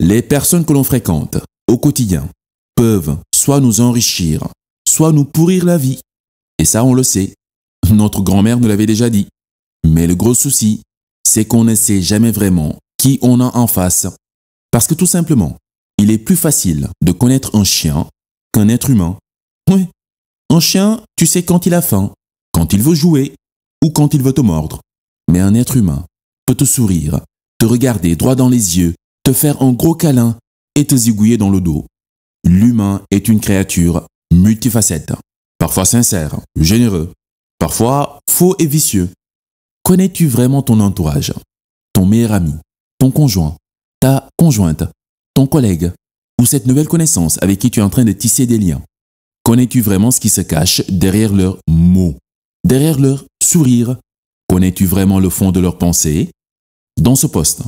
Les personnes que l'on fréquente au quotidien peuvent soit nous enrichir, soit nous pourrir la vie. Et ça, on le sait. Notre grand-mère nous l'avait déjà dit. Mais le gros souci, c'est qu'on ne sait jamais vraiment qui on a en face. Parce que tout simplement, il est plus facile de connaître un chien qu'un être humain. Oui, un chien, tu sais quand il a faim, quand il veut jouer ou quand il veut te mordre. Mais un être humain peut te sourire, te regarder droit dans les yeux, te faire un gros câlin et te zigouiller dans le dos. L'humain est une créature multifacette, parfois sincère, généreux, parfois faux et vicieux. Connais-tu vraiment ton entourage, ton meilleur ami, ton conjoint, ta conjointe, ton collègue ou cette nouvelle connaissance avec qui tu es en train de tisser des liens? Connais-tu vraiment ce qui se cache derrière leurs mots, derrière leur sourire? Connais-tu vraiment le fond de leurs pensées? Dans ce post,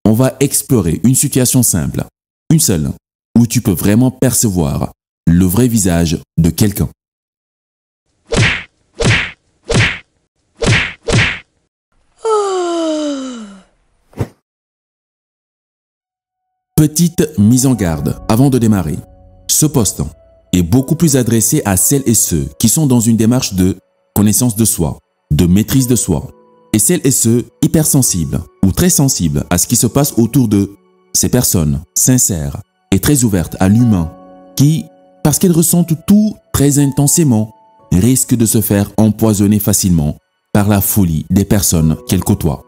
on va explorer une situation simple, une seule, où tu peux vraiment percevoir le vrai visage de quelqu'un. Petite mise en garde avant de démarrer. Ce post est beaucoup plus adressé à celles et ceux qui sont dans une démarche de connaissance de soi, de maîtrise de soi, et celles et ceux hypersensibles ou très sensibles à ce qui se passe autour d'eux. Ces personnes sincères et très ouvertes à l'humain qui, parce qu'elles ressentent tout très intensément, risquent de se faire empoisonner facilement par la folie des personnes qu'elles côtoient.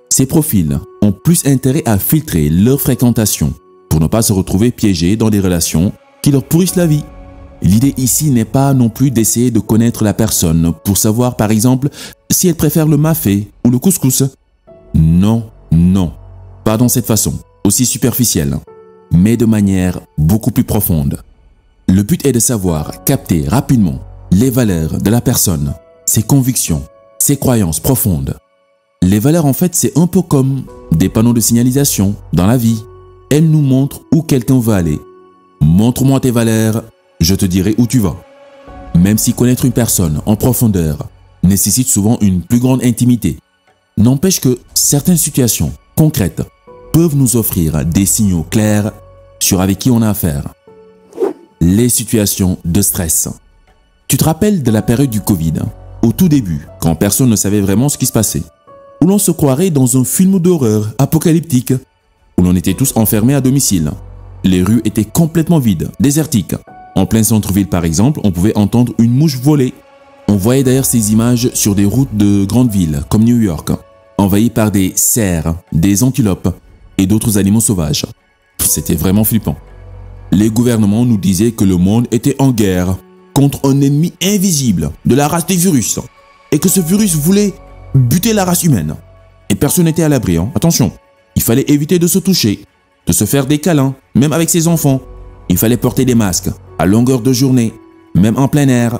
Ces profils ont plus intérêt à filtrer leur fréquentation pour ne pas se retrouver piégés dans des relations qui leur pourrissent la vie. L'idée ici n'est pas non plus d'essayer de connaître la personne pour savoir par exemple si elle préfère le mafé ou le couscous. Non, non, pas dans cette façon, aussi superficielle, mais de manière beaucoup plus profonde. Le but est de savoir capter rapidement les valeurs de la personne, ses convictions, ses croyances profondes. Les valeurs en fait c'est un peu comme des panneaux de signalisation dans la vie. Elles nous montrent où quelqu'un va aller. Montre-moi tes valeurs, je te dirai où tu vas. Même si connaître une personne en profondeur nécessite souvent une plus grande intimité, n'empêche que certaines situations concrètes peuvent nous offrir des signaux clairs sur avec qui on a affaire. Les situations de stress. Tu te rappelles de la période du Covid, au tout début, quand personne ne savait vraiment ce qui se passait, où l'on se croirait dans un film d'horreur apocalyptique, où l'on était tous enfermés à domicile. Les rues étaient complètement vides, désertiques. En plein centre-ville par exemple, on pouvait entendre une mouche voler. On voyait d'ailleurs ces images sur des routes de grandes villes comme New York, envahies par des cerfs, des antilopes et d'autres animaux sauvages. C'était vraiment flippant. Les gouvernements nous disaient que le monde était en guerre contre un ennemi invisible de la race des virus et que ce virus voulait buter la race humaine. Et personne n'était à l'abri, hein. Attention, il fallait éviter de se toucher, de se faire des câlins, même avec ses enfants. Il fallait porter des masques à longueur de journée, même en plein air,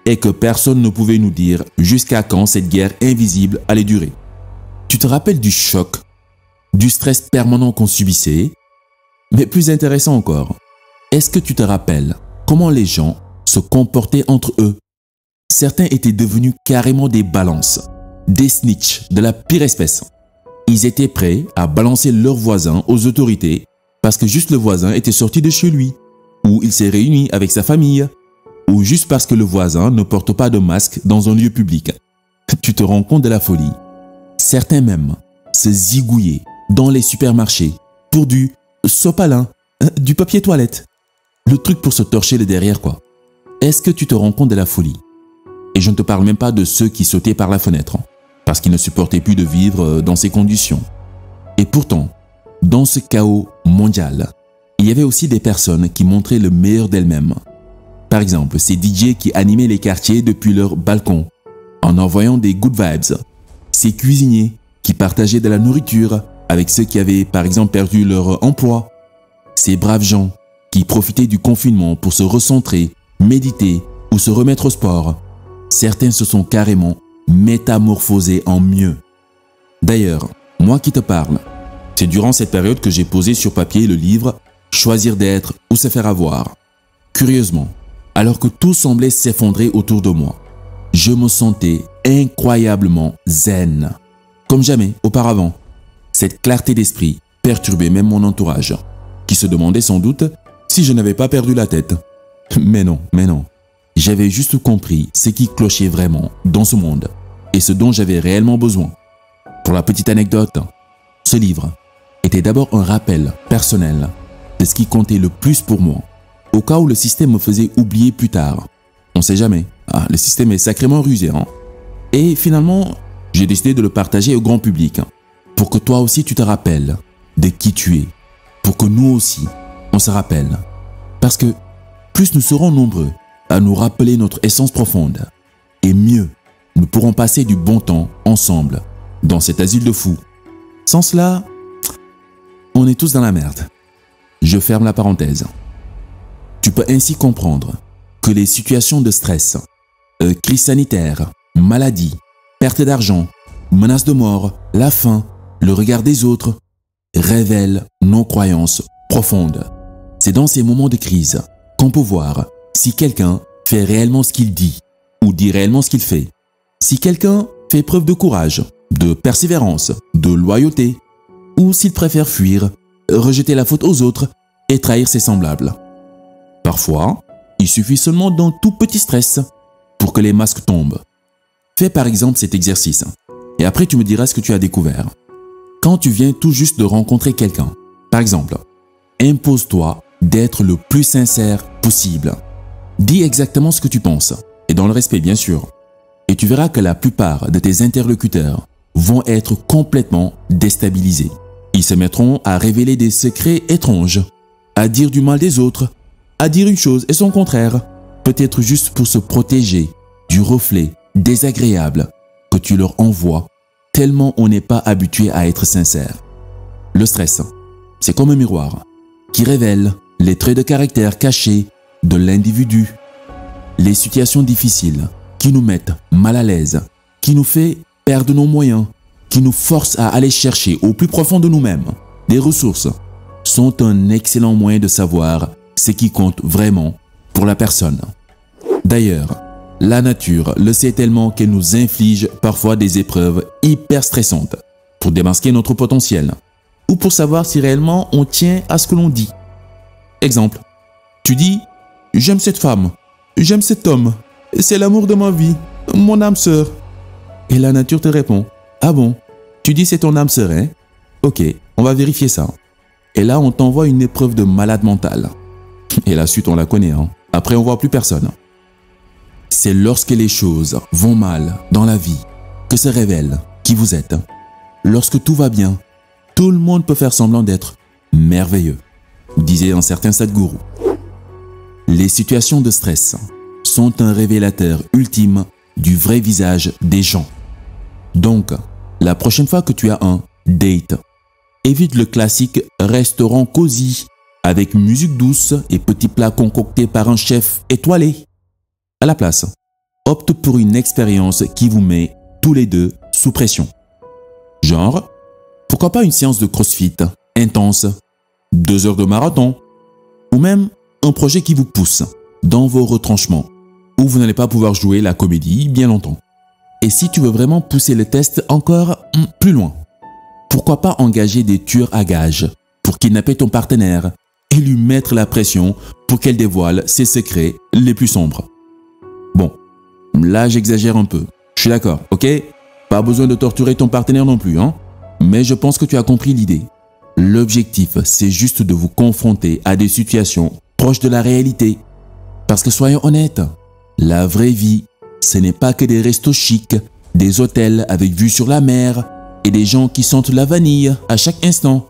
et que personne ne pouvait nous dire jusqu'à quand cette guerre invisible allait durer. Tu te rappelles du choc, du stress permanent qu'on subissait? Mais plus intéressant encore, est-ce que tu te rappelles comment les gens se comportaient entre eux? Certains étaient devenus carrément des balances, des snitchs de la pire espèce. Ils étaient prêts à balancer leurs voisins aux autorités parce que juste le voisin était sorti de chez lui, ou il s'est réuni avec sa famille, ou juste parce que le voisin ne porte pas de masque dans un lieu public. Tu te rends compte de la folie? Certains même se zigouillaient dans les supermarchés pour du sopalin, du papier toilette. Le truc pour se torcher le derrière quoi. Est-ce que tu te rends compte de la folie? Et je ne te parle même pas de ceux qui sautaient par la fenêtre, parce qu'ils ne supportaient plus de vivre dans ces conditions. Et pourtant, dans ce chaos mondial, il y avait aussi des personnes qui montraient le meilleur d'elles-mêmes. Par exemple, ces DJ qui animaient les quartiers depuis leur balcon, en envoyant des good vibes. Ces cuisiniers qui partageaient de la nourriture avec ceux qui avaient par exemple perdu leur emploi. Ces braves gens qui profitaient du confinement pour se recentrer, méditer ou se remettre au sport. Certains se sont carrément métamorphosés en mieux. D'ailleurs, moi qui te parle, c'est durant cette période que j'ai posé sur papier le livre « Choisir d'être ou se faire avoir ». Curieusement, alors que tout semblait s'effondrer autour de moi, je me sentais incroyablement zen, comme jamais auparavant. Cette clarté d'esprit perturbait même mon entourage, qui se demandait sans doute si je n'avais pas perdu la tête. Mais non. J'avais juste compris ce qui clochait vraiment dans ce monde et ce dont j'avais réellement besoin. Pour la petite anecdote, ce livre était d'abord un rappel personnel de ce qui comptait le plus pour moi, au cas où le système me faisait oublier plus tard. On sait jamais. Le système est sacrément rusé. Et finalement, j'ai décidé de le partager au grand public pour que toi aussi tu te rappelles de qui tu es, pour que nous aussi on se rappelle. Parce que plus nous serons nombreux à nous rappeler notre essence profonde, et mieux nous pourrons passer du bon temps ensemble dans cet asile de fous. Sans cela, on est tous dans la merde. Je ferme la parenthèse. Tu peux ainsi comprendre que les situations de stress, crise sanitaire, maladie, perte d'argent, menace de mort, la faim, le regard des autres, révèlent nos croyances profondes. C'est dans ces moments de crise qu'on peut voir si quelqu'un fait réellement ce qu'il dit ou dit réellement ce qu'il fait. Si quelqu'un fait preuve de courage, de persévérance, de loyauté, ou s'il préfère fuir, rejeter la faute aux autres et trahir ses semblables. Parfois, il suffit seulement d'un tout petit stress pour que les masques tombent. Fais par exemple cet exercice et après tu me diras ce que tu as découvert. Quand tu viens tout juste de rencontrer quelqu'un, par exemple, impose-toi d'être le plus sincère possible. Dis exactement ce que tu penses, et dans le respect bien sûr. Et tu verras que la plupart de tes interlocuteurs vont être complètement déstabilisés. Ils se mettront à révéler des secrets étranges, à dire du mal des autres, à dire une chose et son contraire, peut-être juste pour se protéger du reflet désagréable que tu leur envoies, tellement on n'est pas habitué à être sincère. Le stress, c'est comme un miroir qui révèle les traits de caractère cachés de l'individu. Les situations difficiles qui nous mettent mal à l'aise, qui nous fait perdre nos moyens, qui nous forcent à aller chercher au plus profond de nous-mêmes des ressources, sont un excellent moyen de savoir ce qui compte vraiment pour la personne. D'ailleurs, la nature le sait tellement qu'elle nous inflige parfois des épreuves hyper stressantes pour démasquer notre potentiel ou pour savoir si réellement on tient à ce que l'on dit. Exemple, tu dis « J'aime cette femme, j'aime cet homme, c'est l'amour de ma vie, mon âme sœur. » Et la nature te répond « Ah bon, tu dis c'est ton âme sœur, hein? Ok, on va vérifier ça. » Et là, on t'envoie une épreuve de malade mental. Et la suite, on la connaît, hein. Après, on voit plus personne. C'est lorsque les choses vont mal dans la vie que se révèle qui vous êtes. Lorsque tout va bien, tout le monde peut faire semblant d'être merveilleux, disait un certain Sadhguru. Les situations de stress sont un révélateur ultime du vrai visage des gens. Donc, la prochaine fois que tu as un date, évite le classique restaurant cosy avec musique douce et petits plats concoctés par un chef étoilé. À la place, opte pour une expérience qui vous met tous les deux sous pression. Genre, pourquoi pas une séance de CrossFit intense, 2 heures de marathon, ou même un projet qui vous pousse dans vos retranchements, où vous n'allez pas pouvoir jouer la comédie bien longtemps. Et si tu veux vraiment pousser le test encore plus loin, pourquoi pas engager des tueurs à gages pour kidnapper ton partenaire et lui mettre la pression pour qu'elle dévoile ses secrets les plus sombres. Bon, là j'exagère un peu, je suis d'accord, ok? Pas besoin de torturer ton partenaire non plus, hein? Mais je pense que tu as compris l'idée. L'objectif, c'est juste de vous confronter à des situations proches de la réalité. Parce que soyons honnêtes, la vraie vie, ce n'est pas que des restos chics, des hôtels avec vue sur la mer et des gens qui sentent la vanille à chaque instant.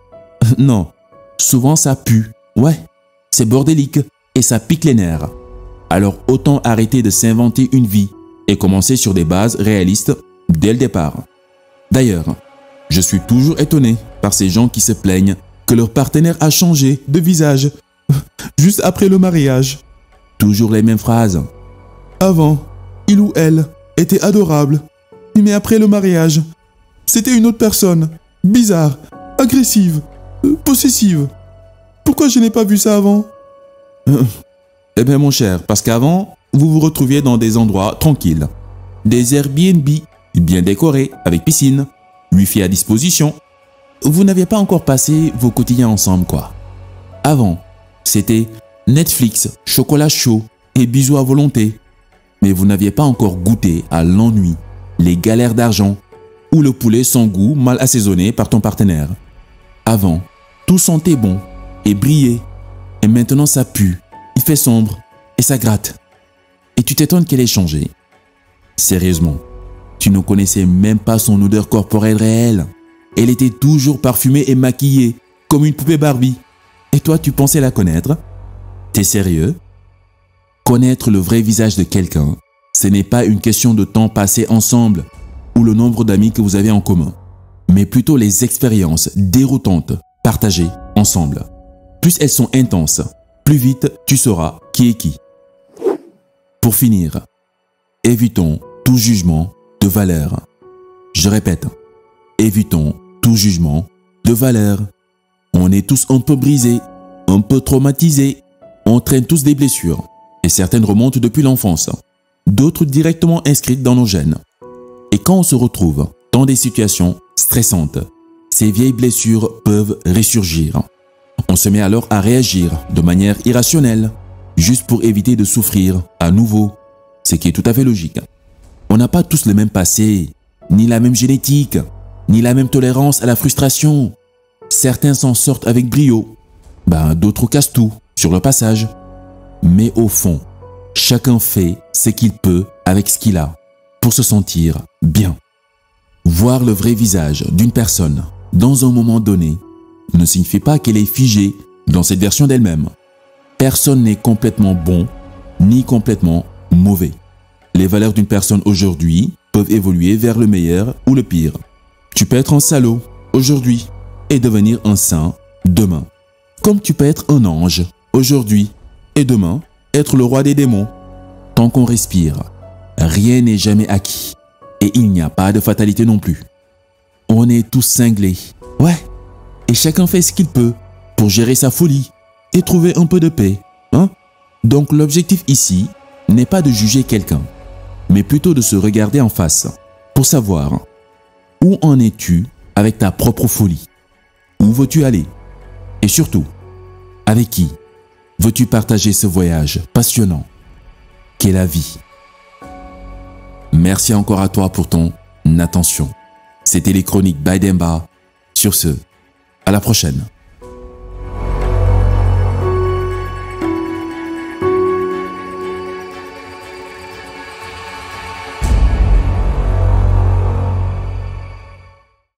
Non, souvent ça pue, ouais, c'est bordélique et ça pique les nerfs. Alors autant arrêter de s'inventer une vie et commencer sur des bases réalistes dès le départ. D'ailleurs, je suis toujours étonné par ces gens qui se plaignent que leur partenaire a changé de visage juste après le mariage. Toujours les mêmes phrases. Avant, il ou elle était adorable, mais après le mariage, c'était une autre personne, bizarre, agressive, possessive. Pourquoi je n'ai pas vu ça avant? Eh bien mon cher, parce qu'avant, vous vous retrouviez dans des endroits tranquilles. Des Airbnb bien décorés, avec piscine, Wi-Fi à disposition. Vous n'aviez pas encore passé vos quotidiens ensemble, quoi. Avant, c'était Netflix, chocolat chaud et bisous à volonté. Mais vous n'aviez pas encore goûté à l'ennui, les galères d'argent ou le poulet sans goût mal assaisonné par ton partenaire. Avant, tout sentait bon et brillait. Et maintenant ça pue, il fait sombre et ça gratte. Et tu t'étonnes qu'elle ait changé. Sérieusement, tu ne connaissais même pas son odeur corporelle réelle. Elle était toujours parfumée et maquillée, comme une poupée Barbie. Et toi, tu pensais la connaître? T'es sérieux? Connaître le vrai visage de quelqu'un, ce n'est pas une question de temps passé ensemble ou le nombre d'amis que vous avez en commun, mais plutôt les expériences déroutantes partagées ensemble. Plus elles sont intenses, plus vite tu sauras qui est qui. Pour finir, évitons tout jugement de valeur. Je répète, évitons tout jugement de valeur. On est tous un peu brisés, un peu traumatisés, on traîne tous des blessures, et certaines remontent depuis l'enfance, d'autres directement inscrites dans nos gènes. Et quand on se retrouve dans des situations stressantes, ces vieilles blessures peuvent ressurgir. On se met alors à réagir de manière irrationnelle, juste pour éviter de souffrir à nouveau, ce qui est tout à fait logique. On n'a pas tous le même passé, ni la même génétique, ni la même tolérance à la frustration. Certains s'en sortent avec brio, d'autres cassent tout sur le passage. Mais au fond, chacun fait ce qu'il peut avec ce qu'il a pour se sentir bien. Voir le vrai visage d'une personne dans un moment donné ne signifie pas qu'elle est figée dans cette version d'elle-même. Personne n'est complètement bon ni complètement mauvais. Les valeurs d'une personne aujourd'hui peuvent évoluer vers le meilleur ou le pire. Tu peux être un salaud aujourd'hui et devenir un saint demain. Comme tu peux être un ange aujourd'hui et demain être le roi des démons. Tant qu'on respire, rien n'est jamais acquis et il n'y a pas de fatalité non plus. On est tous cinglés, ouais, et chacun fait ce qu'il peut pour gérer sa folie et trouver un peu de paix, hein? Donc l'objectif ici n'est pas de juger quelqu'un, mais plutôt de se regarder en face pour savoir où en es-tu avec ta propre folie, où veux-tu aller et surtout, avec qui veux-tu partager ce voyage passionnant qu'est la vie. Merci encore à toi pour ton attention. C'était les chroniques by Demba. Sur ce, à la prochaine.